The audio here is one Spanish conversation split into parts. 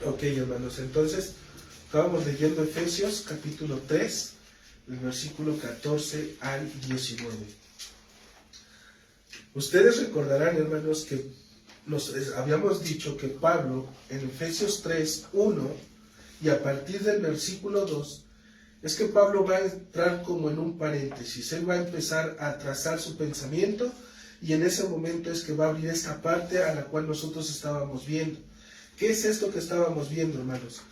Ok, hermanos, entonces estábamos leyendo Efesios capítulo 3, el versículo 14 al 19. Ustedes recordarán, hermanos, que nos habíamos dicho que Pablo en Efesios 3, 1 y a partir del versículo 2, es que Pablo va a entrar como en un paréntesis. Él va a empezar a trazar su pensamiento y en ese momento es que va a abrir esta parte a la cual nosotros estábamos viendo. ¿Qué es esto que estábamos viendo, hermanos?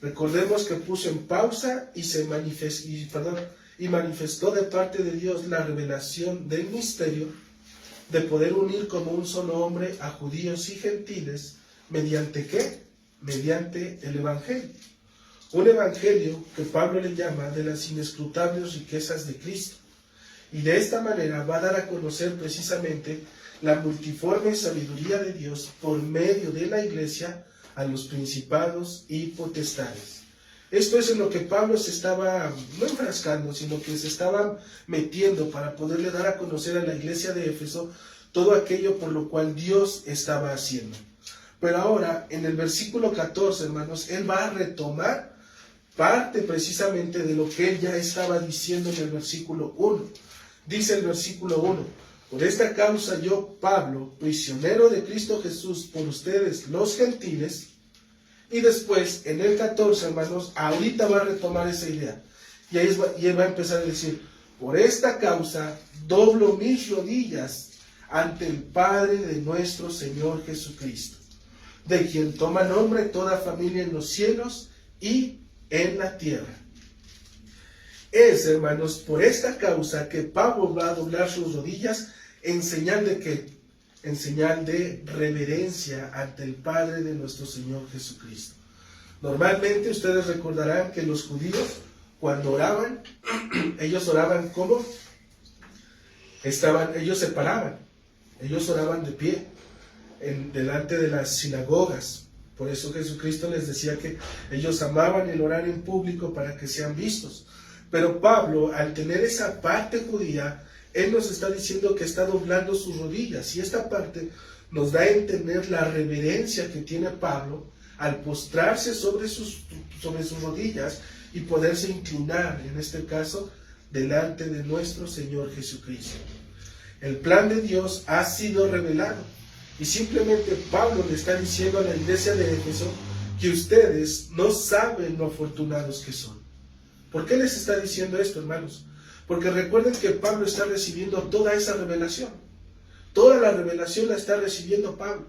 Recordemos que puso en pausa y manifestó de parte de Dios la revelación del misterio de poder unir como un solo hombre a judíos y gentiles. ¿Mediante qué? Mediante el Evangelio. Un Evangelio que Pablo le llama de las inescrutables riquezas de Cristo. Y de esta manera va a dar a conocer precisamente la multiforme sabiduría de Dios por medio de la iglesia a los principados y potestades. Esto es en lo que Pablo se estaba, no enfrascando, sino que se estaba metiendo para poderle dar a conocer a la iglesia de Éfeso todo aquello por lo cual Dios estaba haciendo. Pero ahora, en el versículo 14, hermanos, él va a retomar parte precisamente de lo que él ya estaba diciendo en el versículo 1. Dice el versículo 1, por esta causa yo, Pablo, prisionero de Cristo Jesús, por ustedes los gentiles. Y después, en el 14, hermanos, ahorita va a retomar esa idea. Y él va a empezar a decir, por esta causa doblo mis rodillas ante el Padre de nuestro Señor Jesucristo, de quien toma nombre toda familia en los cielos y en la tierra. Es, hermanos, por esta causa que Pablo va a doblar sus rodillas en señal de ¿qué? En señal de reverencia ante el Padre de nuestro Señor Jesucristo. Normalmente ustedes recordarán que los judíos, cuando oraban, ellos oraban ¿cómo? Ellos se paraban, ellos oraban de pie, delante de las sinagogas. Por eso Jesucristo les decía que ellos amaban el orar en público para que sean vistos. Pero Pablo, al tener esa parte judía, él nos está diciendo que está doblando sus rodillas. Y esta parte nos da a entender la reverencia que tiene Pablo al postrarse sobre sus rodillas y poderse inclinar, en este caso, delante de nuestro Señor Jesucristo. El plan de Dios ha sido revelado. Y simplemente Pablo le está diciendo a la iglesia de Éfeso que ustedes no saben lo afortunados que son. ¿Por qué les está diciendo esto, hermanos? Porque recuerden que Pablo está recibiendo toda esa revelación. Toda la revelación la está recibiendo Pablo.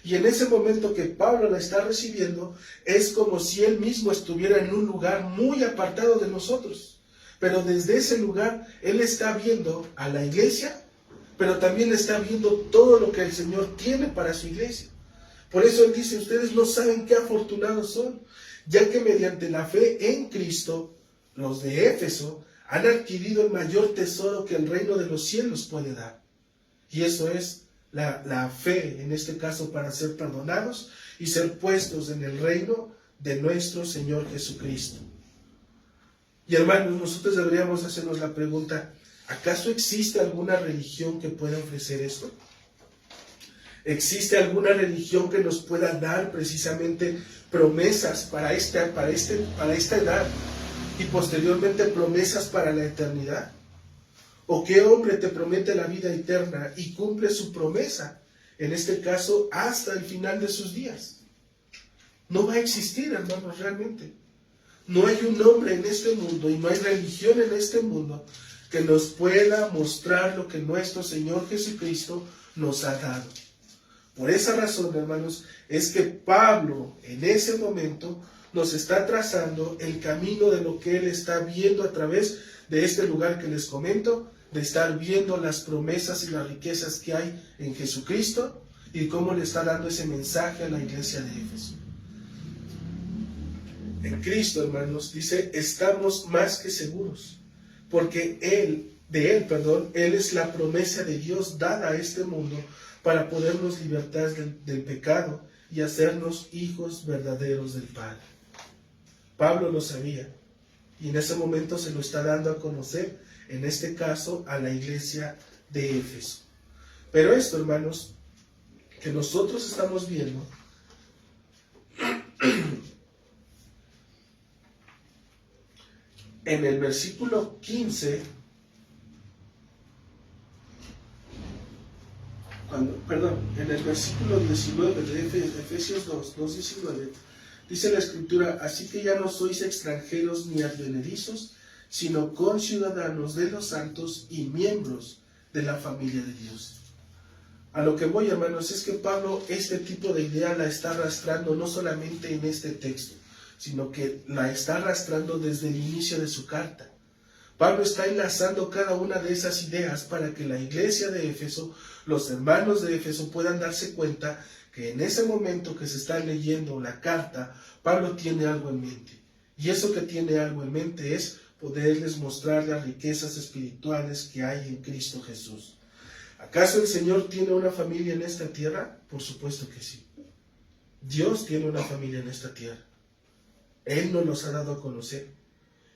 Y en ese momento que Pablo la está recibiendo, es como si él mismo estuviera en un lugar muy apartado de nosotros. Pero desde ese lugar, él está viendo a la iglesia, pero también está viendo todo lo que el Señor tiene para su iglesia. Por eso él dice, ustedes no saben qué afortunados son, ya que mediante la fe en Cristo, los de Éfeso han adquirido el mayor tesoro que el reino de los cielos puede dar. Y eso es la fe, en este caso, para ser perdonados y ser puestos en el reino de nuestro Señor Jesucristo. Y hermanos, nosotros deberíamos hacernos la pregunta, ¿acaso existe alguna religión que pueda ofrecer esto? ¿Existe alguna religión que nos pueda dar precisamente promesas para esta edad y posteriormente promesas para la eternidad? ¿O qué hombre te promete la vida eterna y cumple su promesa, en este caso hasta el final de sus días? No va a existir, hermanos, realmente. No hay un hombre en este mundo y no hay religión en este mundo que nos pueda mostrar lo que nuestro Señor Jesucristo nos ha dado. Por esa razón, hermanos, es que Pablo en ese momento nos está trazando el camino de lo que él está viendo a través de este lugar que les comento, de estar viendo las promesas y las riquezas que hay en Jesucristo y cómo le está dando ese mensaje a la iglesia de Éfeso. En Cristo, hermanos, dice, estamos más que seguros, porque Él es la promesa de Dios dada a este mundo para podernos libertar del pecado y hacernos hijos verdaderos del Padre. Pablo lo sabía, y en ese momento se lo está dando a conocer, en este caso, a la iglesia de Éfeso. Pero esto, hermanos, que nosotros estamos viendo, en el versículo 15, en el versículo 19 de Efesios 2:19, dice la Escritura: así que ya no sois extranjeros ni advenedizos, sino conciudadanos de los santos y miembros de la familia de Dios. A lo que voy, hermanos, es que Pablo este tipo de idea la está arrastrando no solamente en este texto, sino que la está arrastrando desde el inicio de su carta. Pablo está enlazando cada una de esas ideas para que la iglesia de Éfeso, los hermanos de Éfeso, puedan darse cuenta que en ese momento que se está leyendo la carta, Pablo tiene algo en mente. Y eso que tiene algo en mente es poderles mostrar las riquezas espirituales que hay en Cristo Jesús. ¿Acaso el Señor tiene una familia en esta tierra? Por supuesto que sí. Dios tiene una familia en esta tierra. Él nos los ha dado a conocer.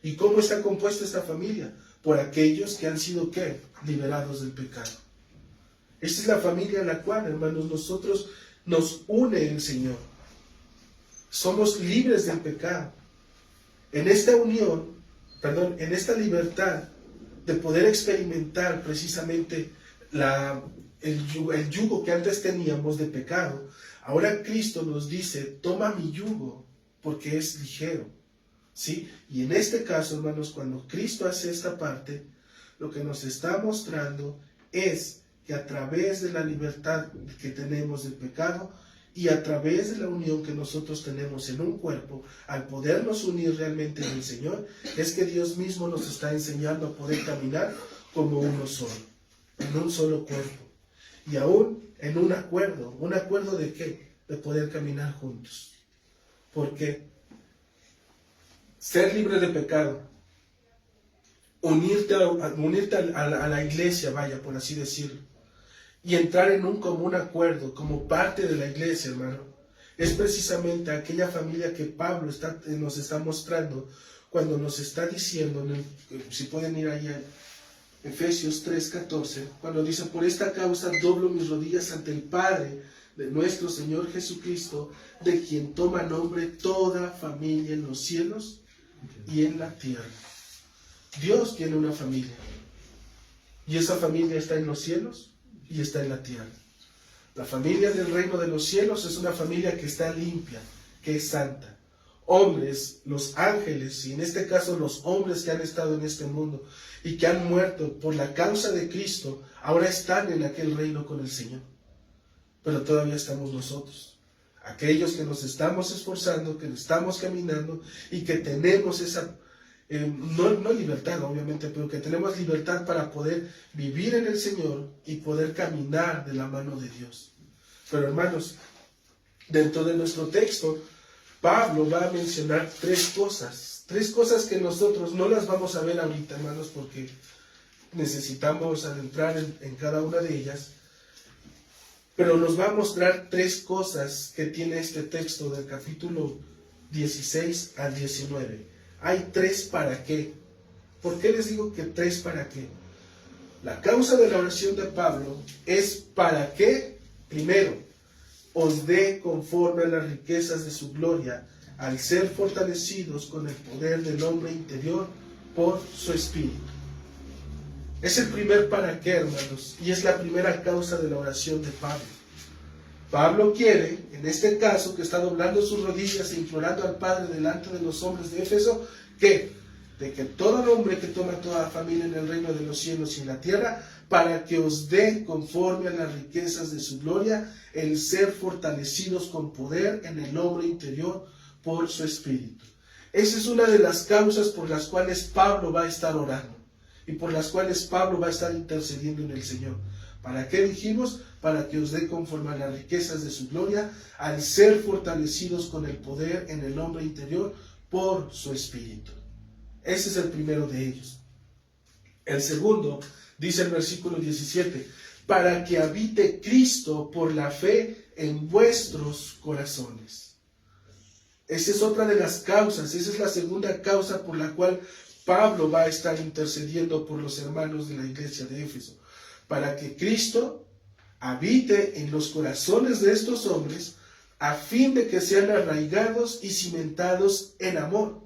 ¿Y cómo está compuesta esta familia? Por aquellos que han sido, ¿qué? Liberados del pecado. Esta es la familia a la cual, hermanos, nosotros nos une el Señor. Somos libres del pecado. En esta unión, en esta libertad de poder experimentar precisamente el yugo que antes teníamos de pecado, ahora Cristo nos dice: toma mi yugo porque es ligero. ¿Sí? Y en este caso, hermanos, cuando Cristo hace esta parte, lo que nos está mostrando es que a través de la libertad que tenemos del pecado y a través de la unión que nosotros tenemos en un cuerpo, al podernos unir realmente en el Señor, es que Dios mismo nos está enseñando a poder caminar como uno solo, en un solo cuerpo. Y aún en un acuerdo ¿de qué? De poder caminar juntos. Porque ser libre de pecado, unirte a la iglesia, vaya, por así decirlo, y entrar en un común acuerdo como parte de la iglesia, hermano, es precisamente aquella familia que Pablo nos está mostrando cuando nos está diciendo, si pueden ir ahí a Efesios 3:14, cuando dice: por esta causa doblo mis rodillas ante el Padre de nuestro Señor Jesucristo, de quien toma nombre toda familia en los cielos y en la tierra. Dios tiene una familia, y esa familia está en los cielos y está en la tierra. La familia del reino de los cielos es una familia que está limpia, que es santa. Hombres, los ángeles, y en este caso los hombres que han estado en este mundo y que han muerto por la causa de Cristo, ahora están en aquel reino con el Señor. Pero todavía estamos nosotros, aquellos que nos estamos esforzando, que estamos caminando y que tenemos esa, no libertad obviamente, pero que tenemos libertad para poder vivir en el Señor y poder caminar de la mano de Dios. Pero hermanos, dentro de nuestro texto, Pablo va a mencionar tres cosas que nosotros no las vamos a ver ahorita, hermanos, porque necesitamos adentrar en cada una de ellas. Pero nos va a mostrar tres cosas que tiene este texto del capítulo 16 al 19. Hay tres para qué. ¿Por qué les digo que tres para qué? La causa de la oración de Pablo es para que, primero, os dé conforme a las riquezas de su gloria, al ser fortalecidos con el poder del hombre interior por su espíritu. Es el primer para qué, hermanos, y es la primera causa de la oración de Pablo. Pablo quiere, en este caso, que está doblando sus rodillas e implorando al Padre delante de los hombres de Éfeso, de que todo hombre que toma toda familia en el reino de los cielos y en la tierra, para que os dé conforme a las riquezas de su gloria, el ser fortalecidos con poder en el hombre interior por su espíritu. Esa es una de las causas por las cuales Pablo va a estar orando y por las cuales Pablo va a estar intercediendo en el Señor. ¿Para qué dijimos? Para que os dé conforme a las riquezas de su gloria, al ser fortalecidos con el poder en el hombre interior por su espíritu. Ese es el primero de ellos. El segundo, dice el versículo 17, para que habite Cristo por la fe en vuestros corazones. Esa es otra de las causas, esa es la segunda causa por la cual Pablo va a estar intercediendo por los hermanos de la iglesia de Éfeso. Para que Cristo habite en los corazones de estos hombres, a fin de que sean arraigados y cimentados en amor,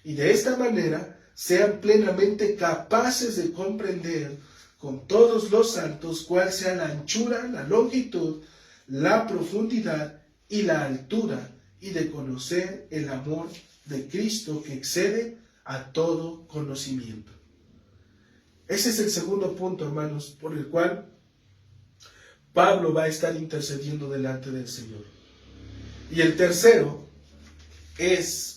y de esta manera sean plenamente capaces de comprender con todos los santos cuál sea la anchura, la longitud, la profundidad y la altura, y de conocer el amor de Cristo que excede a todo conocimiento. Ese es el segundo punto, hermanos, por el cual Pablo va a estar intercediendo delante del Señor. Y el tercero es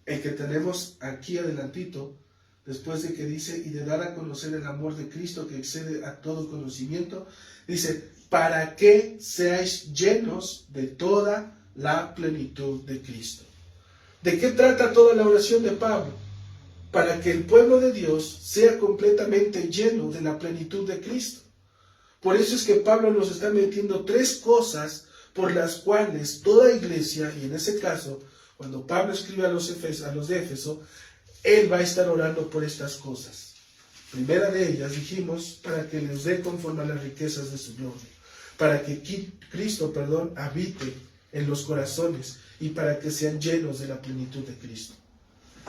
el que tenemos aquí adelantito, después de que dice, y de dar a conocer el amor de Cristo que excede a todo conocimiento, dice, para que seáis llenos de toda la plenitud de Cristo. ¿De qué trata toda la oración de Pablo? Para que el pueblo de Dios sea completamente lleno de la plenitud de Cristo. Por eso es que Pablo nos está metiendo tres cosas por las cuales toda iglesia, y en ese caso, cuando Pablo escribe a los de Éfeso, él va a estar orando por estas cosas. Primera de ellas, dijimos, para que les dé conforme a las riquezas de su gloria, para que Cristo, habite en los corazones y para que sean llenos de la plenitud de Cristo.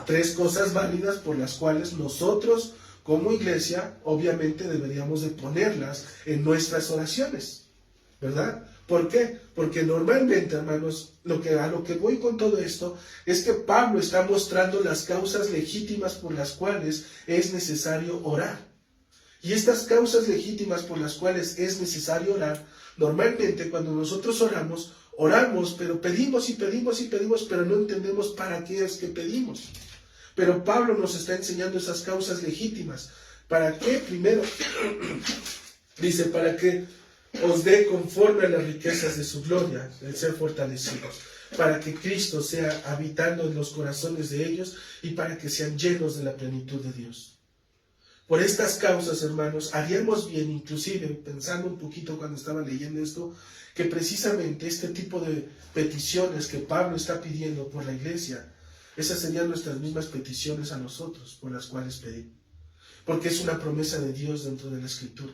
Tres cosas válidas por las cuales nosotros, como iglesia, obviamente deberíamos de ponerlas en nuestras oraciones, ¿verdad? ¿Por qué? Porque normalmente, hermanos, a lo que voy con todo esto es que Pablo está mostrando las causas legítimas por las cuales es necesario orar. Y estas causas legítimas por las cuales es necesario orar, normalmente cuando nosotros oramos, pero pedimos y pedimos y pedimos, pero no entendemos para qué es que pedimos. Pero Pablo nos está enseñando esas causas legítimas. ¿Para qué? Primero, dice, para que os dé conforme a las riquezas de su gloria, el ser fortalecidos, para que Cristo sea habitando en los corazones de ellos y para que sean llenos de la plenitud de Dios. Por estas causas, hermanos, haríamos bien, inclusive pensando un poquito cuando estaba leyendo esto, que precisamente este tipo de peticiones que Pablo está pidiendo por la iglesia, esas serían nuestras mismas peticiones a nosotros por las cuales pedir. Porque es una promesa de Dios dentro de la Escritura.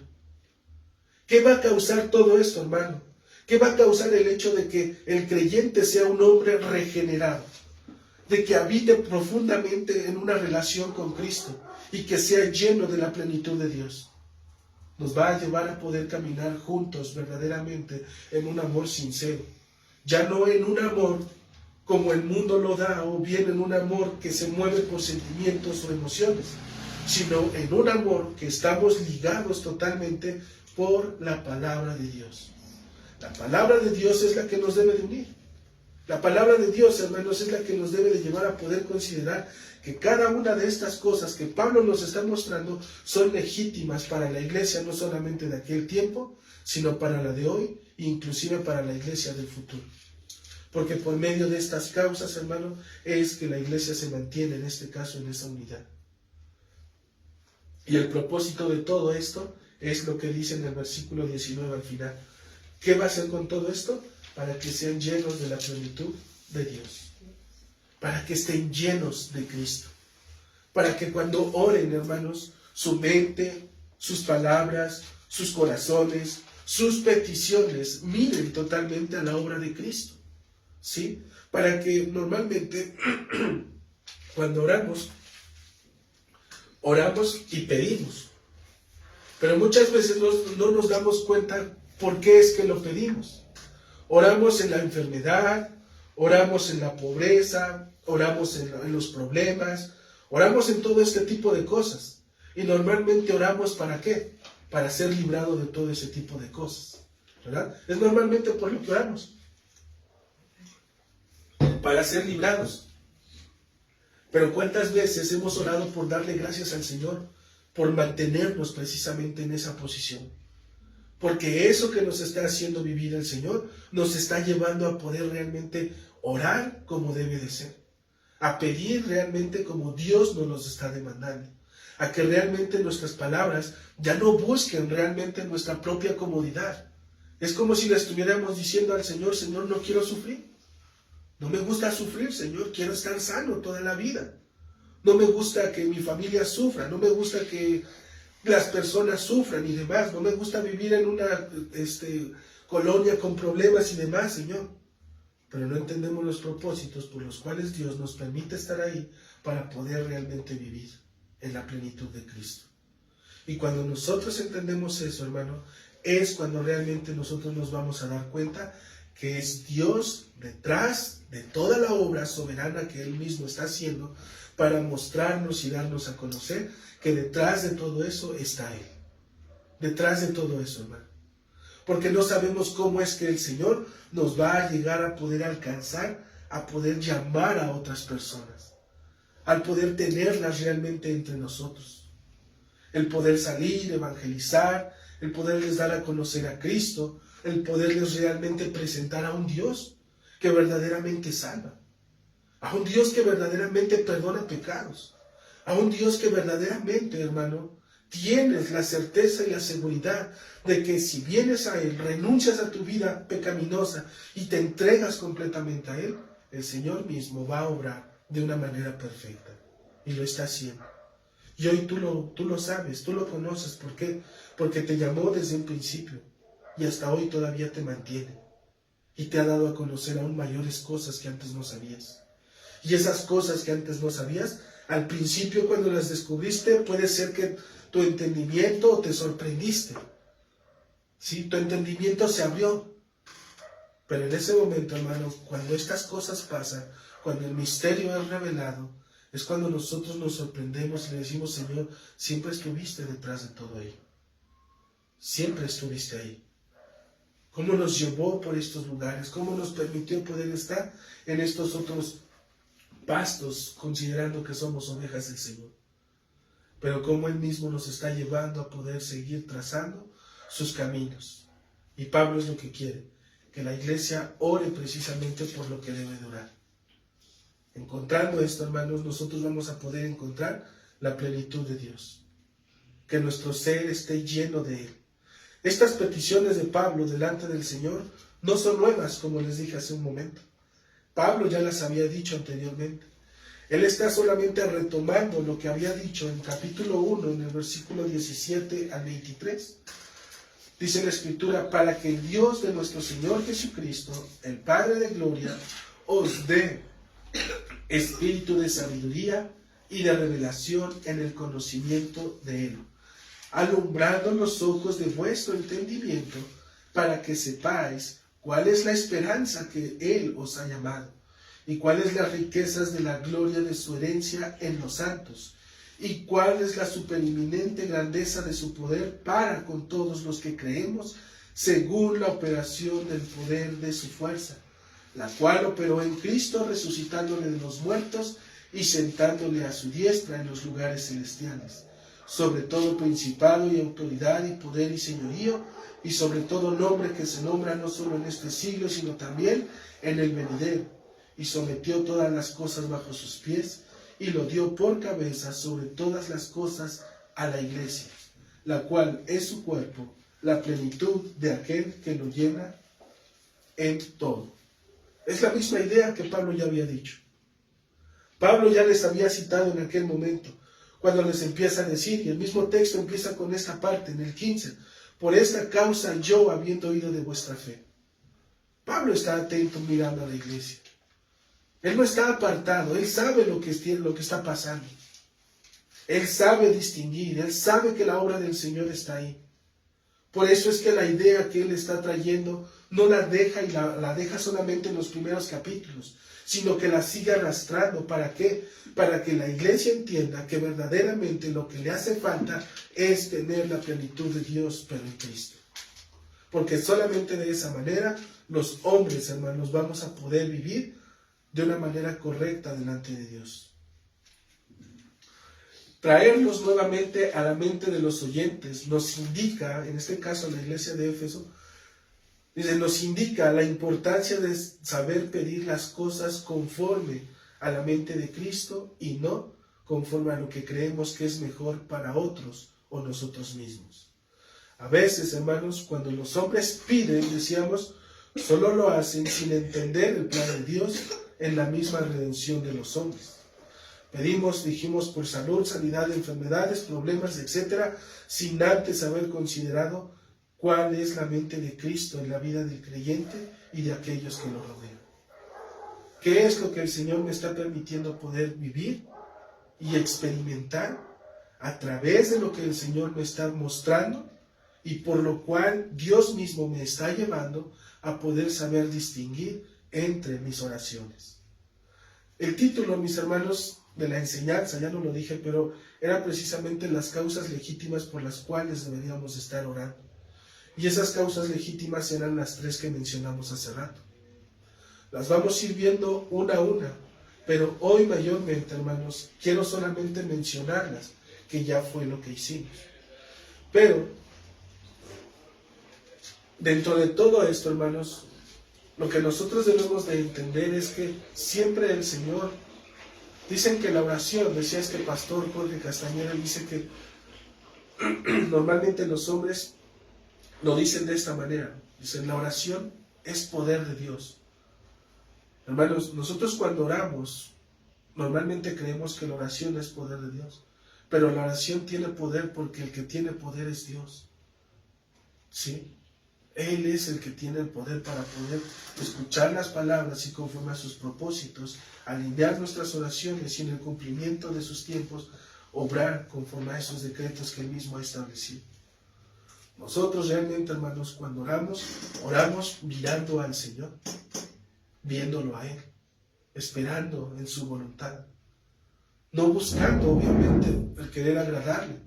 ¿Qué va a causar todo esto, hermano? ¿Qué va a causar el hecho de que el creyente sea un hombre regenerado? De que habite profundamente en una relación con Cristo y que sea lleno de la plenitud de Dios. Nos va a llevar a poder caminar juntos verdaderamente en un amor sincero. Ya no en un amor como el mundo lo da, o bien en un amor que se mueve por sentimientos o emociones, sino en un amor que estamos ligados totalmente por la palabra de Dios. La palabra de Dios es la que nos debe de unir. La palabra de Dios, hermanos, es la que nos debe de llevar a poder considerar que cada una de estas cosas que Pablo nos está mostrando son legítimas para la iglesia, no solamente de aquel tiempo, sino para la de hoy, e inclusive para la iglesia del futuro. Porque por medio de estas causas, hermano, es que la iglesia se mantiene, en este caso, en esa unidad. Y el propósito de todo esto es lo que dice en el versículo 19 al final. ¿Qué va a hacer con todo esto? Para que sean llenos de la plenitud de Dios. Para que estén llenos de Cristo. Para que cuando oren, hermanos, su mente, sus palabras, sus corazones, sus peticiones miren totalmente a la obra de Cristo. ¿Sí? Para que normalmente cuando oramos y pedimos. Pero muchas veces no nos damos cuenta por qué es que lo pedimos. Oramos en la enfermedad, oramos en la pobreza, oramos en los problemas, oramos en todo este tipo de cosas. Y normalmente oramos ¿para qué? Para ser librado de todo ese tipo de cosas, ¿verdad? Es normalmente por lo que oramos. Para ser librados. Pero ¿cuántas veces hemos orado por darle gracias al Señor? Por mantenernos precisamente en esa posición. Porque eso que nos está haciendo vivir el Señor nos está llevando a poder realmente orar como debe de ser. A pedir realmente como Dios nos los está demandando. A que realmente nuestras palabras ya no busquen realmente nuestra propia comodidad. Es como si le estuviéramos diciendo al Señor, Señor, no quiero sufrir. No me gusta sufrir, Señor, quiero estar sano toda la vida. No me gusta que mi familia sufra, no me gusta que las personas sufran y demás. No me gusta vivir en una colonia con problemas y demás, Señor. pero no entendemos los propósitos por los cuales Dios nos permite estar ahí para poder realmente vivir en la plenitud de Cristo. Y cuando nosotros entendemos eso, hermano, es cuando realmente nosotros nos vamos a dar cuenta que es Dios detrás de toda la obra soberana que Él mismo está haciendo para mostrarnos y darnos a conocer que detrás de todo eso está Él. Detrás de todo eso, hermano. Porque no sabemos cómo es que el Señor nos va a llegar a poder alcanzar, a poder llamar a otras personas, al poder tenerlas realmente entre nosotros. El poder salir, evangelizar, el poderles dar a conocer a Cristo, el poderles realmente presentar a un Dios que verdaderamente salva, a un Dios que verdaderamente perdona pecados, a un Dios que verdaderamente, hermano, tienes la certeza y la seguridad de que si vienes a Él, renuncias a tu vida pecaminosa y te entregas completamente a Él, el Señor mismo va a obrar de una manera perfecta. Y lo está haciendo. Y hoy tú lo sabes, tú lo conoces. ¿Por qué? Porque te llamó desde un principio y hasta hoy todavía te mantiene. Y te ha dado a conocer aún mayores cosas que antes no sabías. Y esas cosas que antes no sabías, al principio cuando las descubriste, puede ser que tu entendimiento te sorprendiste. ¿Sí? Tu entendimiento se abrió. Pero en ese momento, hermano, cuando estas cosas pasan, cuando el misterio es revelado, es cuando nosotros nos sorprendemos y le decimos, Señor, siempre estuviste detrás de todo ello. Siempre estuviste ahí. ¿Cómo nos llevó por estos lugares? ¿Cómo nos permitió poder estar en estos otros pastos, considerando que somos ovejas del Señor? Pero cómo Él mismo nos está llevando a poder seguir trazando sus caminos. Y Pablo es lo que quiere, que la iglesia ore precisamente por lo que debe durar. Encontrando esto, hermanos, nosotros vamos a poder encontrar la plenitud de Dios. Que nuestro ser esté lleno de Él. Estas peticiones de Pablo delante del Señor no son nuevas, como les dije hace un momento. Pablo ya las había dicho anteriormente. Él está solamente retomando lo que había dicho en capítulo 1, en el versículo 17 al 23. Dice la Escritura, para que el Dios de nuestro Señor Jesucristo, el Padre de gloria, os dé espíritu de sabiduría y de revelación en el conocimiento de Él, alumbrando los ojos de vuestro entendimiento, para que sepáis cuál es la esperanza que Él os ha llamado, y cuáles las riquezas de la gloria de su herencia en los santos, y cuál es la supereminente grandeza de su poder para con todos los que creemos, según la operación del poder de su fuerza, la cual operó en Cristo, resucitándole de los muertos y sentándole a su diestra en los lugares celestiales, sobre todo principado y autoridad y poder y señorío, y sobre todo nombre que se nombra no solo en este siglo, sino también en el venidero, y sometió todas las cosas bajo sus pies, y lo dio por cabeza sobre todas las cosas a la iglesia, la cual es su cuerpo, la plenitud de aquel que lo llena en todo. Es la misma idea que Pablo ya había dicho. Pablo ya les había citado en aquel momento, cuando les empieza a decir, y el mismo texto empieza con esta parte, en el 15, por esta causa yo, habiendo oído de vuestra fe. Pablo está atento mirando a la iglesia. Él no está apartado, él sabe lo que está pasando. Él sabe distinguir, él sabe que la obra del Señor está ahí. Por eso es que la idea que él está trayendo no la deja y la deja solamente en los primeros capítulos, sino que la sigue arrastrando. ¿Para qué? Para que la iglesia entienda que verdaderamente lo que le hace falta es tener la plenitud de Dios, pero en Cristo. Porque solamente de esa manera los hombres, hermanos, vamos a poder vivir de una manera correcta delante de Dios. Traerlos nuevamente a la mente de los oyentes nos indica, en este caso la iglesia de Éfeso, nos indica la importancia de saber pedir las cosas conforme a la mente de Cristo y no conforme a lo que creemos que es mejor para otros o nosotros mismos. A veces, hermanos, cuando los hombres piden, decíamos, solo lo hacen sin entender el plan de Dios en la misma redención de los hombres. Pedimos, dijimos, por salud, sanidad, enfermedades, problemas, etc., sin antes haber considerado cuál es la mente de Cristo en la vida del creyente y de aquellos que lo rodean. ¿Qué es lo que el Señor me está permitiendo poder vivir y experimentar a través de lo que el Señor me está mostrando y por lo cual Dios mismo me está llevando a poder saber distinguir entre mis oraciones? El título, mis hermanos, de la enseñanza, ya no lo dije, pero era precisamente las causas legítimas por las cuales deberíamos estar orando. Y esas causas legítimas eran las 3 que mencionamos hace rato. Las vamos a ir viendo una a una, pero hoy mayormente, hermanos, quiero solamente mencionarlas, que ya fue lo que hicimos. Pero, dentro de todo esto, hermanos, lo que nosotros debemos de entender es que siempre el Señor, dicen que la oración, decía este pastor Jorge Castañeda, dice que normalmente los hombres lo dicen de esta manera, dicen: la oración es poder de Dios. Hermanos, nosotros cuando oramos, normalmente creemos que la oración es poder de Dios, pero la oración tiene poder porque el que tiene poder es Dios. ¿Sí? Él es el que tiene el poder para poder escuchar las palabras y conforme a sus propósitos, alinear nuestras oraciones y en el cumplimiento de sus tiempos, obrar conforme a esos decretos que Él mismo ha establecido. Nosotros realmente, hermanos, cuando oramos mirando al Señor, viéndolo a Él, esperando en su voluntad, no buscando obviamente el querer agradarle,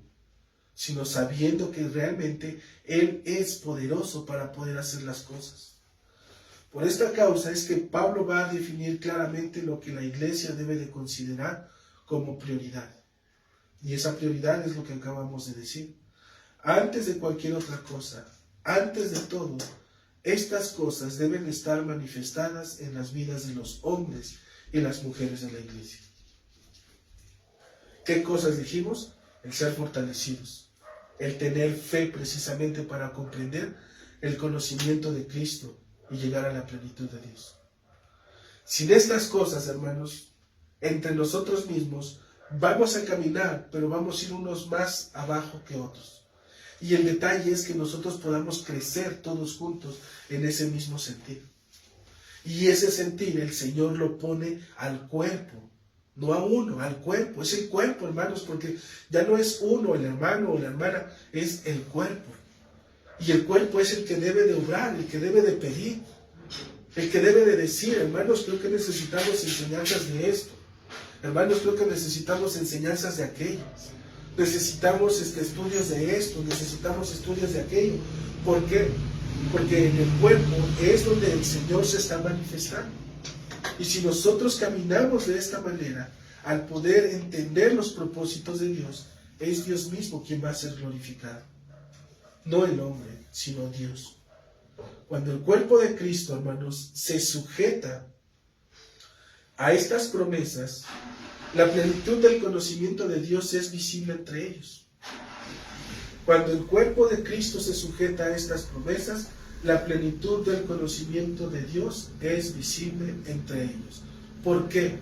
sino sabiendo que realmente Él es poderoso para poder hacer las cosas. Por esta causa es que Pablo va a definir claramente lo que la iglesia debe de considerar como prioridad. Y esa prioridad es lo que acabamos de decir. Antes de cualquier otra cosa, antes de todo, estas cosas deben estar manifestadas en las vidas de los hombres y las mujeres de la iglesia. ¿Qué cosas dijimos? El ser fortalecidos, el tener fe precisamente para comprender el conocimiento de Cristo y llegar a la plenitud de Dios. Sin estas cosas, hermanos, entre nosotros mismos vamos a caminar, pero vamos a ir unos más abajo que otros. Y el detalle es que nosotros podamos crecer todos juntos en ese mismo sentir. Y ese sentir el Señor lo pone al cuerpo, no a uno, al cuerpo. Es el cuerpo, hermanos, porque ya no es uno, el hermano o la hermana, es el cuerpo. Y el cuerpo es el que debe de obrar, el que debe de pedir, el que debe de decir: hermanos, creo que necesitamos enseñanzas de esto. Hermanos, creo que necesitamos enseñanzas de aquellas. Necesitamos estudios de esto, necesitamos estudios de aquello. ¿Por qué? Porque en el cuerpo es donde el Señor se está manifestando. Y si nosotros caminamos de esta manera, al poder entender los propósitos de Dios, es Dios mismo quien va a ser glorificado. No el hombre, sino Dios. Cuando el cuerpo de Cristo, hermanos, se sujeta a estas promesas, la plenitud del conocimiento de Dios es visible entre ellos. Cuando el cuerpo de Cristo se sujeta a estas promesas, la plenitud del conocimiento de Dios es visible entre ellos. ¿Por qué?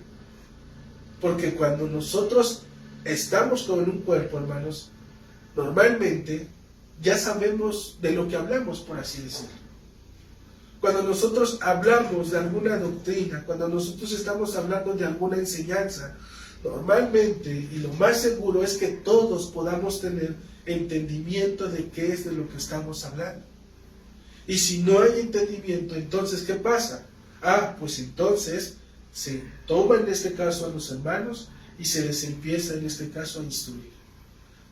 Porque cuando nosotros estamos con un cuerpo, hermanos, normalmente ya sabemos de lo que hablamos, por así decirlo. Cuando nosotros hablamos de alguna doctrina, cuando nosotros estamos hablando de alguna enseñanza, normalmente, y lo más seguro es que todos podamos tener entendimiento de qué es de lo que estamos hablando. Y si no hay entendimiento, entonces, ¿qué pasa? Pues entonces se toma en este caso a los hermanos y se les empieza en este caso a instruir.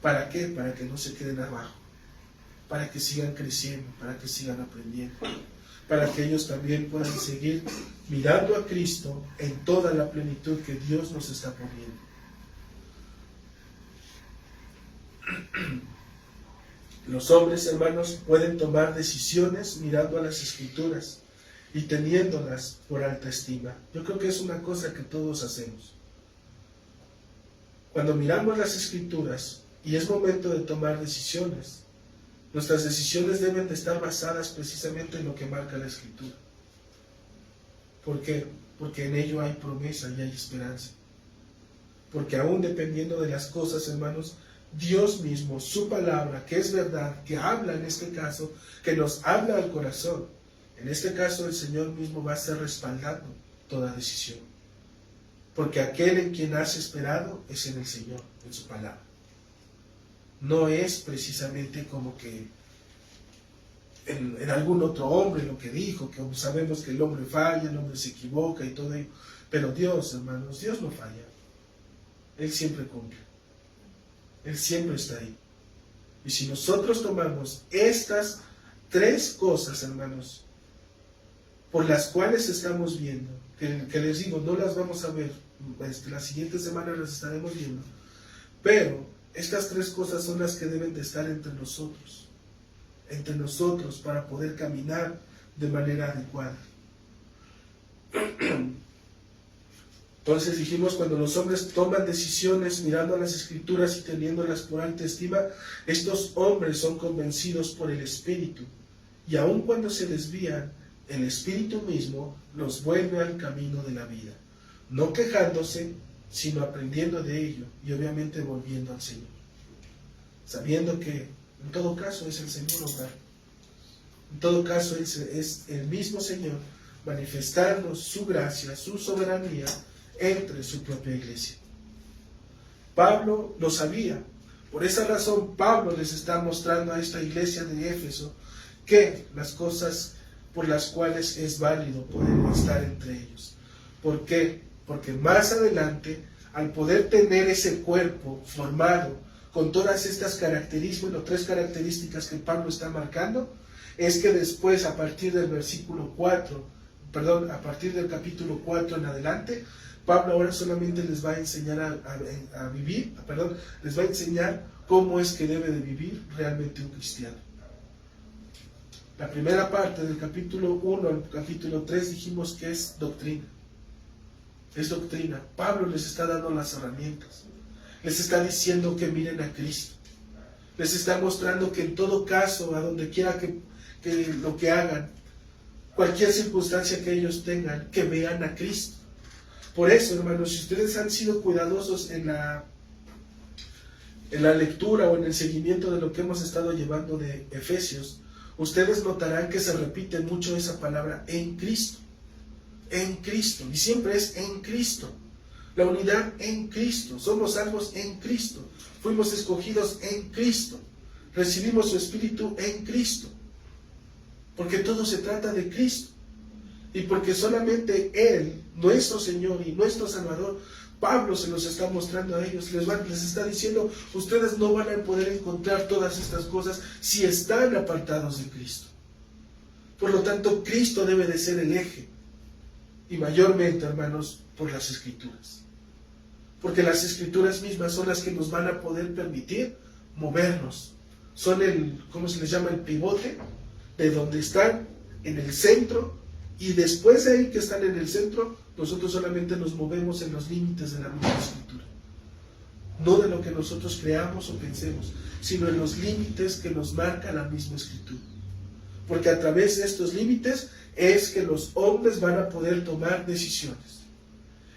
¿Para qué? Para que no se queden abajo, para que sigan creciendo, para que sigan aprendiendo, para que ellos también puedan seguir mirando a Cristo en toda la plenitud que Dios nos está poniendo. Los hombres, hermanos, pueden tomar decisiones mirando a las Escrituras y teniéndolas por alta estima. Yo creo que es una cosa que todos hacemos. Cuando miramos las Escrituras y es momento de tomar decisiones, nuestras decisiones deben de estar basadas precisamente en lo que marca la Escritura. ¿Por qué? Porque en ello hay promesa y hay esperanza. Porque aún dependiendo de las cosas, hermanos, Dios mismo, su palabra, que es verdad, que habla en este caso, que nos habla al corazón, en este caso el Señor mismo va a estar respaldando toda decisión. Porque aquel en quien has esperado es en el Señor, en su palabra. No es precisamente como que en algún otro hombre lo que dijo, que sabemos que el hombre falla, el hombre se equivoca y todo ello. Pero Dios, hermanos, Dios no falla. Él siempre cumple. Él siempre está ahí. Y si nosotros tomamos estas tres cosas, hermanos, por las cuales estamos viendo, que les digo, no las vamos a ver, la siguiente semana las estaremos viendo, pero estas tres cosas son las que deben de estar entre nosotros para poder caminar de manera adecuada. Entonces dijimos, cuando los hombres toman decisiones mirando a las Escrituras y teniéndolas por alta estima, estos hombres son convencidos por el Espíritu, y aun cuando se desvían, el Espíritu mismo los vuelve al camino de la vida, no quejándose, sino aprendiendo de ello, y obviamente volviendo al Señor, sabiendo que en todo caso es el Señor obrar. En todo caso es el mismo Señor manifestando su gracia, su soberanía entre su propia iglesia. Pablo lo sabía. Por esa razón Pablo les está mostrando a esta iglesia de Éfeso que las cosas por las cuales es válido poder estar entre ellos. ¿Por qué? Porque más adelante, al poder tener ese cuerpo formado con todas estas características, bueno, tres características que Pablo está marcando, es que después, a partir del a partir del capítulo 4 en adelante, Pablo ahora solamente les va a enseñar a vivir, les va a enseñar cómo es que debe de vivir realmente un cristiano. La primera parte del capítulo 1 al capítulo 3 dijimos que es doctrina. Es doctrina. Pablo les está dando las herramientas. Les está diciendo que miren a Cristo. Les está mostrando que en todo caso, a donde quiera que lo que hagan, cualquier circunstancia que ellos tengan, que vean a Cristo. Por eso, hermanos, si ustedes han sido cuidadosos en la lectura o en el seguimiento de lo que hemos estado llevando de Efesios, ustedes notarán que se repite mucho esa palabra en Cristo. En Cristo. Y siempre es en Cristo. La unidad en Cristo. Somos salvos en Cristo. Fuimos escogidos en Cristo. Recibimos su Espíritu en Cristo. Porque todo se trata de Cristo. Y porque solamente Él, nuestro Señor y nuestro Salvador, Pablo se los está mostrando a ellos, les está diciendo, ustedes no van a poder encontrar todas estas cosas si están apartados de Cristo. Por lo tanto, Cristo debe de ser el eje, y mayormente, hermanos, por las Escrituras. Porque las Escrituras mismas son las que nos van a poder permitir movernos. Son ¿cómo se les llama? El pivote, de donde están en el centro, y después de ahí que están en el centro, nosotros solamente nos movemos en los límites de la misma Escritura. No de lo que nosotros creamos o pensemos, sino en los límites que nos marca la misma Escritura. Porque a través de estos límites es que los hombres van a poder tomar decisiones.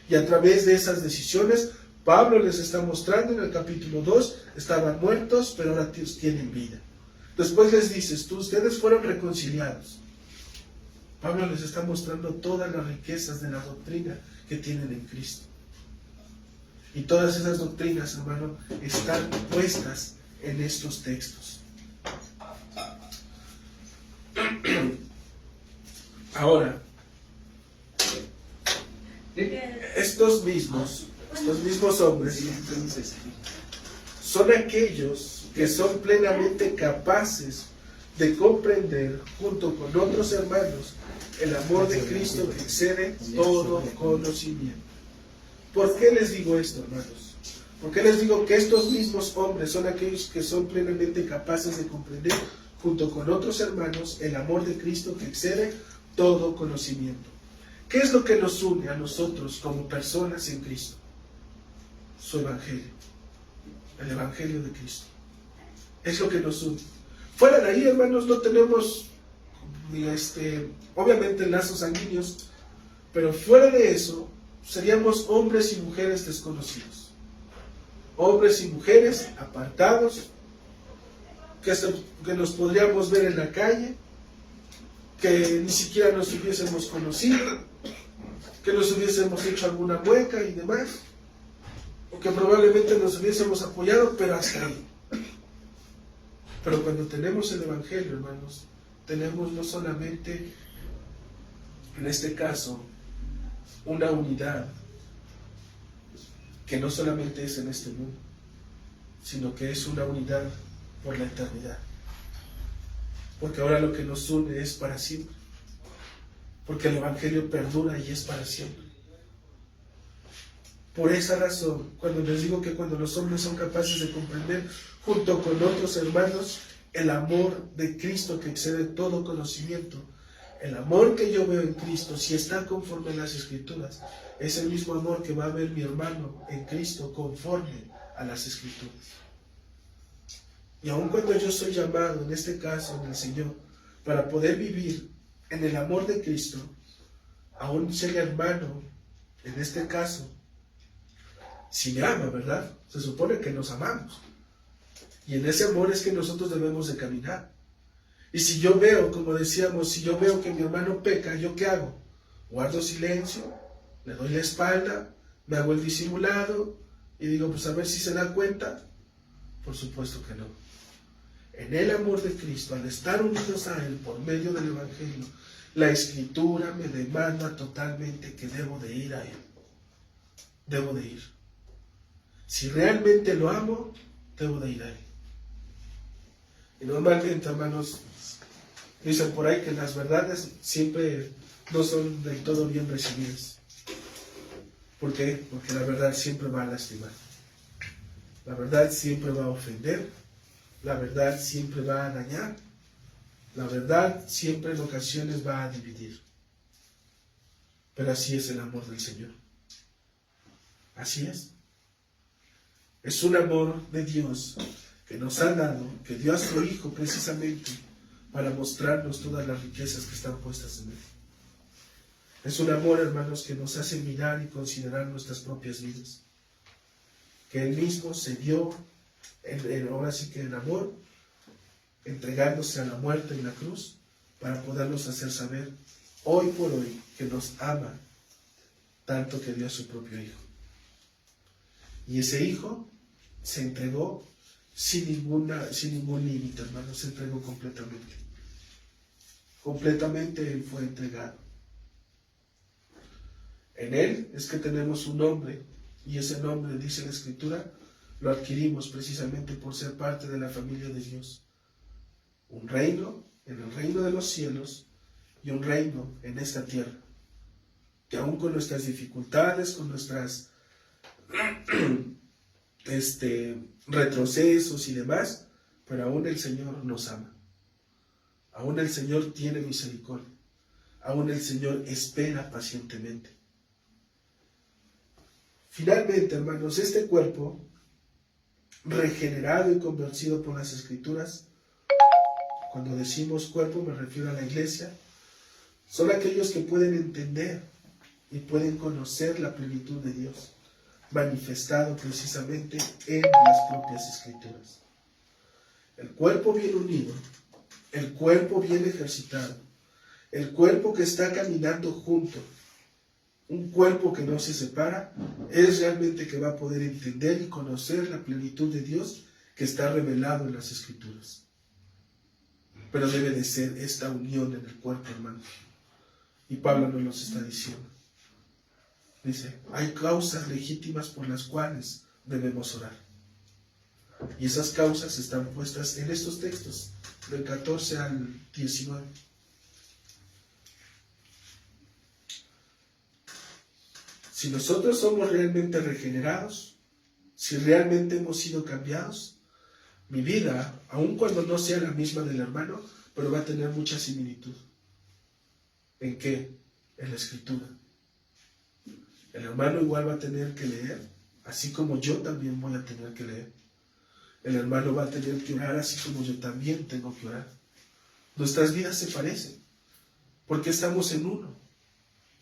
Y a través de esas decisiones, Pablo les está mostrando en el capítulo 2, estaban muertos, pero ahora tienen vida. Después les dices, ustedes fueron reconciliados. Pablo les está mostrando todas las riquezas de la doctrina que tienen en Cristo. Y todas esas doctrinas, hermano, están puestas en estos textos. Ahora, estos mismos hombres son aquellos que son plenamente capaces de comprender, junto con otros hermanos, el amor de Cristo que excede todo conocimiento. ¿Por qué les digo esto, hermanos? ¿Por qué les digo que estos mismos hombres son aquellos que son plenamente capaces de comprender, junto con otros hermanos, el amor de Cristo que excede todo conocimiento? ¿Qué es lo que nos une a nosotros como personas en Cristo? Su Evangelio. El Evangelio de Cristo. Es lo que nos une. Fuera de ahí, hermanos, no tenemos obviamente lazos sanguíneos, pero fuera de eso seríamos hombres y mujeres desconocidos, hombres y mujeres apartados, que nos podríamos ver en la calle, que ni siquiera nos hubiésemos conocido, que nos hubiésemos hecho alguna mueca y demás, o que probablemente nos hubiésemos apoyado, pero hasta ahí. Pero cuando tenemos el Evangelio, hermanos, tenemos no solamente, en este caso, una unidad, que no solamente es en este mundo, sino que es una unidad por la eternidad. Porque ahora lo que nos une es para siempre. Porque el Evangelio perdura y es para siempre. Por esa razón, cuando les digo que cuando los hombres son capaces de comprender, junto con otros hermanos, el amor de Cristo que excede todo conocimiento, el amor que yo veo en Cristo, si está conforme a las Escrituras, es el mismo amor que va a ver mi hermano en Cristo conforme a las Escrituras. Y aun cuando yo soy llamado, en este caso, en el Señor, para poder vivir en el amor de Cristo, aún ser hermano, en este caso, si me ama, ¿verdad? Se supone que nos amamos. Y en ese amor es que nosotros debemos de caminar. Y si yo veo, como decíamos, si yo veo que mi hermano peca, ¿yo qué hago? Guardo silencio, le doy la espalda, me hago el disimulado y digo, pues a ver si se da cuenta. Por supuesto que no. En el amor de Cristo, al estar unidos a Él por medio del Evangelio, la Escritura me demanda totalmente que debo de ir a Él. Debo de ir. Si realmente lo amo, debo de ir a Él. Y normalmente, hermanos, dicen por ahí que las verdades siempre no son del todo bien recibidas. ¿Por qué? Porque la verdad siempre va a lastimar. La verdad siempre va a ofender. La verdad siempre va a dañar. La verdad siempre en ocasiones va a dividir. Pero así es el amor del Señor. Así es. Es un amor de Dios que nos ha dado, que dio a su Hijo precisamente para mostrarnos todas las riquezas que están puestas en Él. Es un amor, hermanos, que nos hace mirar y considerar nuestras propias vidas. Que Él mismo se dio, ahora sí que en amor, entregándose a la muerte en la cruz, para podernos hacer saber, hoy por hoy, que nos ama, tanto que dio a su propio Hijo. Y ese Hijo se entregó sin ningún límite, hermanos, se entregó completamente. Completamente Él fue entregado. En Él es que tenemos un nombre, y ese nombre, dice la Escritura, lo adquirimos precisamente por ser parte de la familia de Dios. Un reino en el reino de los cielos y un reino en esta tierra, que aún con nuestras dificultades, con nuestras retrocesos y demás, pero aún el Señor nos ama. Aún el Señor tiene misericordia. Aún el Señor espera pacientemente. Finalmente, hermanos, este cuerpo, regenerado y convertido por las Escrituras, cuando decimos cuerpo me refiero a la iglesia, son aquellos que pueden entender y pueden conocer la plenitud de Dios, manifestado precisamente en las propias Escrituras. El cuerpo bien unido, el cuerpo bien ejercitado, el cuerpo que está caminando junto, un cuerpo que no se separa, es realmente que va a poder entender y conocer la plenitud de Dios que está revelado en las Escrituras. Pero debe de ser esta unión en el cuerpo, hermano. Y Pablo nos los está diciendo. Dice, hay causas legítimas por las cuales debemos orar. Y esas causas están puestas en estos textos, del 14 al 19. Si nosotros somos realmente regenerados, si realmente hemos sido cambiados, mi vida, aun cuando no sea la misma del hermano, pero va a tener mucha similitud. ¿En qué? En la Escritura. El hermano igual va a tener que leer, así como yo también voy a tener que leer. El hermano va a tener que orar, así como yo también tengo que orar. Nuestras vidas se parecen, porque estamos en uno.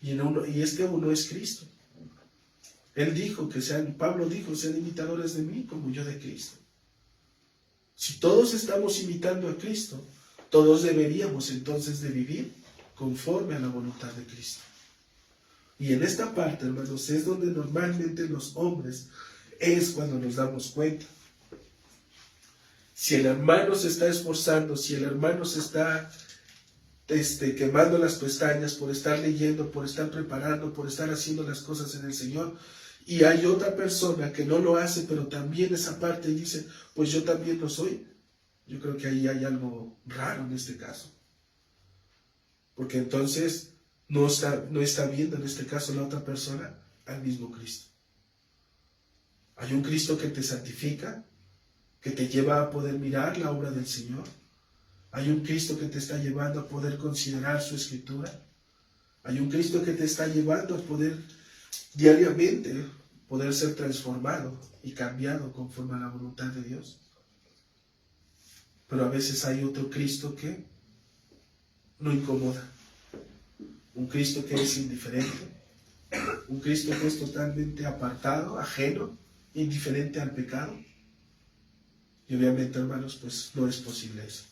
Y este uno es Cristo. Él dijo Pablo dijo, sean imitadores de mí como yo de Cristo. Si todos estamos imitando a Cristo, todos deberíamos entonces de vivir conforme a la voluntad de Cristo. Y en esta parte, hermanos, es donde normalmente los hombres es cuando nos damos cuenta. Si el hermano se está esforzando, si el hermano se está quemando las pestañas por estar leyendo, por estar preparando, por estar haciendo las cosas en el Señor, y hay otra persona que no lo hace, pero también esa parte y dice, pues yo también lo soy, yo creo que ahí hay algo raro en este caso. Porque entonces no está viendo en este caso la otra persona al mismo Cristo. Hay un Cristo que te santifica, que te lleva a poder mirar la obra del Señor. Hay un Cristo que te está llevando a poder considerar su Escritura. Hay un Cristo que te está llevando a poder diariamente poder ser transformado y cambiado conforme a la voluntad de Dios. Pero a veces hay otro Cristo que no incomoda. Un Cristo que es indiferente. Un Cristo que es totalmente apartado, ajeno, indiferente al pecado. Y obviamente, hermanos, pues no es posible eso.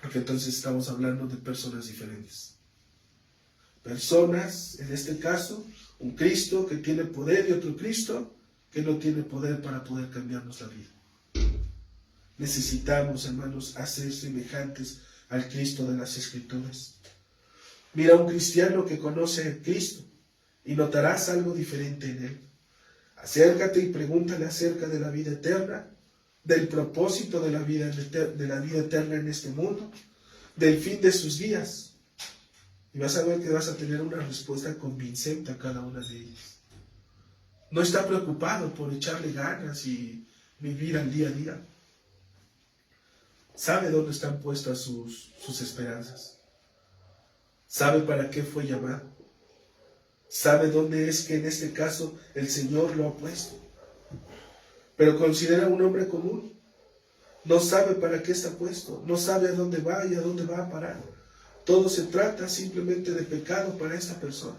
Porque entonces estamos hablando de personas diferentes. Personas, en este caso, un Cristo que tiene poder y otro Cristo que no tiene poder para poder cambiarnos la vida. Necesitamos, hermanos, hacer semejantes al Cristo de las Escrituras. Mira a un cristiano que conoce a Cristo y notarás algo diferente en él. Acércate y pregúntale acerca de la vida eterna, del propósito de la vida eterna en este mundo, del fin de sus días. Y vas a ver que vas a tener una respuesta convincente a cada una de ellas. No está preocupado por echarle ganas y vivir al día a día. Sabe dónde están puestas sus esperanzas. Sabe para qué fue llamado. Sabe dónde es que en este caso el Señor lo ha puesto. Pero considera un hombre común. No sabe para qué está puesto. No sabe a dónde va y a dónde va a parar. Todo se trata simplemente de pecado para esta persona.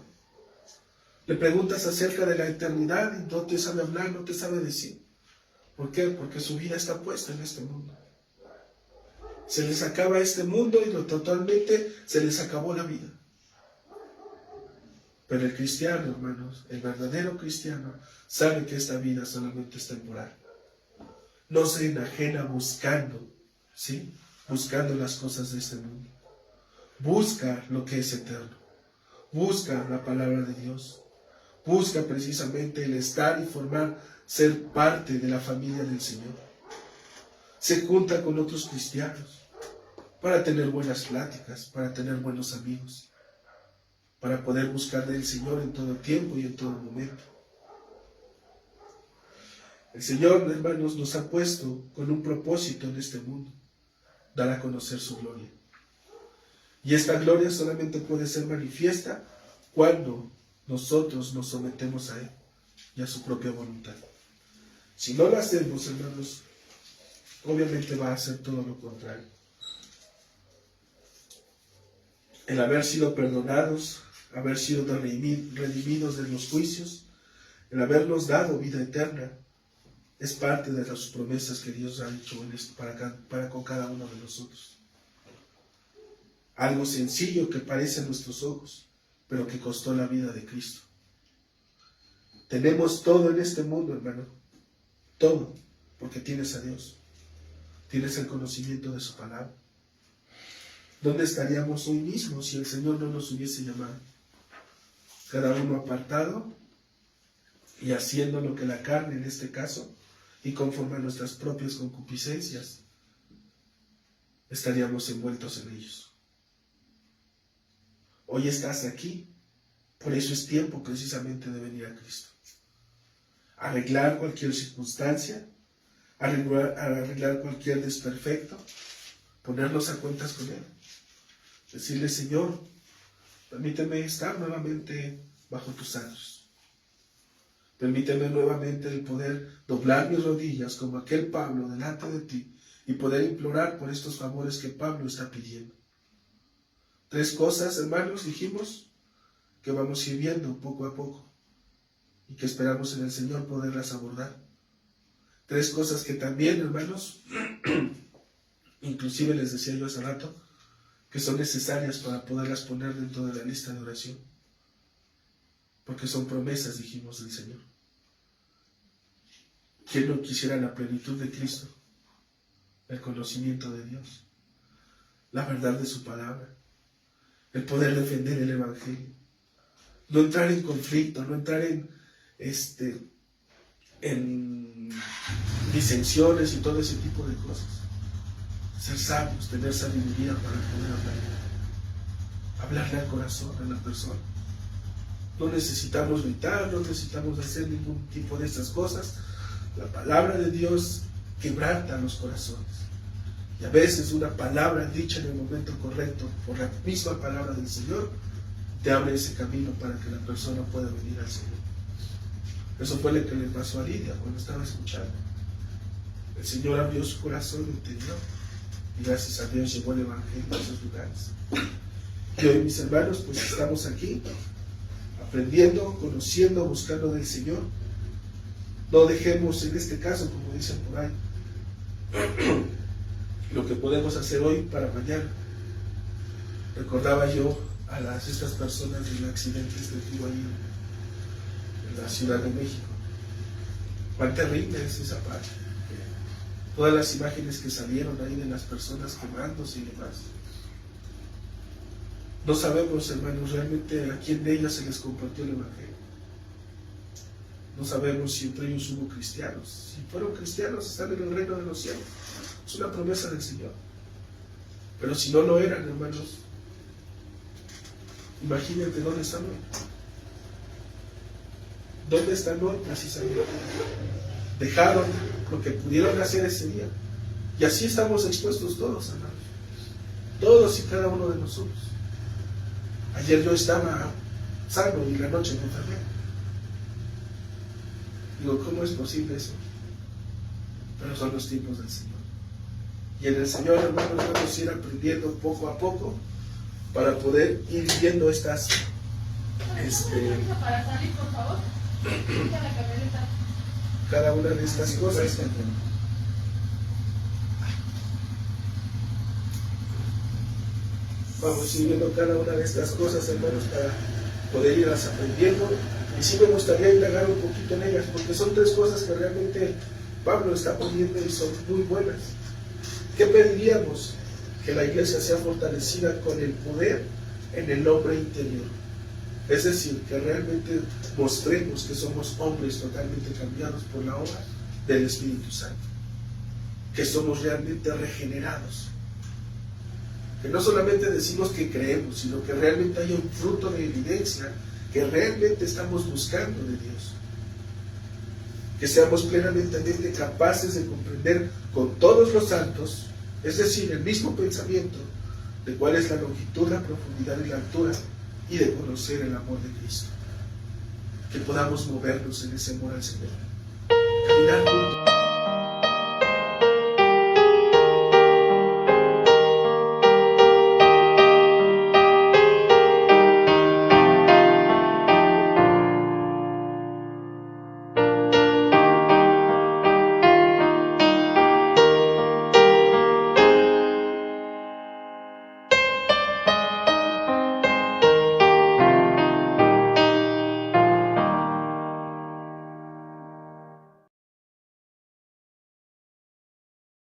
Le preguntas acerca de la eternidad y no te sabe hablar, no te sabe decir. ¿Por qué? Porque su vida está puesta en este mundo. Se les acaba este mundo y totalmente se les acabó la vida. Pero el cristiano, hermanos, el verdadero cristiano, sabe que esta vida solamente es temporal. No se enajena buscando, ¿sí? Buscando las cosas de este mundo. Busca lo que es eterno. Busca la palabra de Dios. Busca precisamente el estar y ser parte de la familia del Señor. Se junta con otros cristianos para tener buenas pláticas, para tener buenos amigos, para poder buscar del Señor en todo tiempo y en todo momento. El Señor, hermanos, nos ha puesto con un propósito en este mundo, dar a conocer su gloria. Y esta gloria solamente puede ser manifiesta cuando nosotros nos sometemos a Él y a su propia voluntad. Si no lo hacemos, hermanos, obviamente va a ser todo lo contrario. El haber sido perdonados, haber sido redimidos de los juicios, el habernos dado vida eterna, es parte de las promesas que Dios ha hecho para con cada uno de nosotros. Algo sencillo que parece a nuestros ojos, pero que costó la vida de Cristo. Tenemos todo en este mundo, hermano. Todo, porque tienes a Dios. Tienes el conocimiento de su palabra. ¿Dónde estaríamos hoy mismo si el Señor no nos hubiese llamado? Cada uno apartado y haciendo lo que la carne, en este caso, y conforme a nuestras propias concupiscencias, estaríamos envueltos en ellos. Hoy estás aquí, por eso es tiempo precisamente de venir a Cristo. Arreglar cualquier circunstancia, arreglar cualquier desperfecto, ponernos a cuentas con Él. Decirle, Señor, permíteme estar nuevamente bajo tus años. Permíteme nuevamente el poder doblar mis rodillas como aquel Pablo delante de ti y poder implorar por estos favores que Pablo está pidiendo. 3 cosas, hermanos, dijimos, que vamos a ir viendo poco a poco y que esperamos en el Señor poderlas abordar. 3 cosas que también, hermanos, inclusive les decía yo hace rato, que son necesarias para poderlas poner dentro de la lista de oración. porque son promesas, dijimos, del Señor. ¿Quién no quisiera la plenitud de Cristo? El conocimiento de Dios, la verdad de su palabra, el poder defender el Evangelio, no entrar en conflicto, no entrar en disensiones y todo ese tipo de cosas. Ser sabios, tener sabiduría para poder hablarle al corazón, a la persona. No necesitamos gritar, no necesitamos hacer ningún tipo de estas cosas. La palabra de Dios quebranta los corazones. Y a veces una palabra dicha en el momento correcto, por la misma palabra del Señor, te abre ese camino para que la persona pueda venir al Señor. Eso fue lo que le pasó a Lidia cuando estaba escuchando. El Señor abrió su corazón interior y gracias a Dios llevó el Evangelio a esos lugares. Y hoy, mis hermanos, pues estamos aquí aprendiendo, conociendo, buscando del Señor. No dejemos en este caso, como dicen por ahí, lo que podemos hacer hoy para mañana. Recordaba yo a estas personas del accidente que tuvo ahí en la Ciudad de México. Cuán terrible es esa parte. Todas las imágenes que salieron ahí de las personas quemándose y demás. No sabemos, hermanos, realmente a quién de ellas se les compartió el Evangelio. No sabemos si entre ellos hubo cristianos. Si fueron cristianos, están en el reino de los cielos. Es una promesa del Señor. Pero si no lo eran, hermanos, imagínate dónde están hoy. ¿Dónde están hoy precisamente? Dejaron lo que pudieron hacer ese día. Y así estamos expuestos todos, hermanos. Todos y cada uno de nosotros. Ayer yo estaba sano y la noche me enfermé. Digo, ¿cómo es posible eso? Pero son los tiempos del Señor. Y en el Señor, hermanos, vamos a ir aprendiendo poco a poco para poder ir viendo estas para salir, por favor. cada una de estas cosas. Vamos a ir viendo cada una de estas cosas, hermanos, para poder irlas aprendiendo. Y sí me gustaría indagar un poquito en ellas, porque son tres cosas que realmente Pablo está poniendo y son muy buenas. ¿Qué pediríamos? Que la iglesia sea fortalecida con el poder en el hombre interior. Es decir, que realmente mostremos que somos hombres totalmente cambiados por la obra del Espíritu Santo. Que somos realmente regenerados. Que no solamente decimos que creemos, sino que realmente haya un fruto de evidencia que realmente estamos buscando de Dios. Que seamos plenamente capaces de comprender con todos los santos, es decir, el mismo pensamiento de cuál es la longitud, la profundidad y la altura, y de conocer el amor de Cristo. Que podamos movernos en ese amor al Señor. Caminar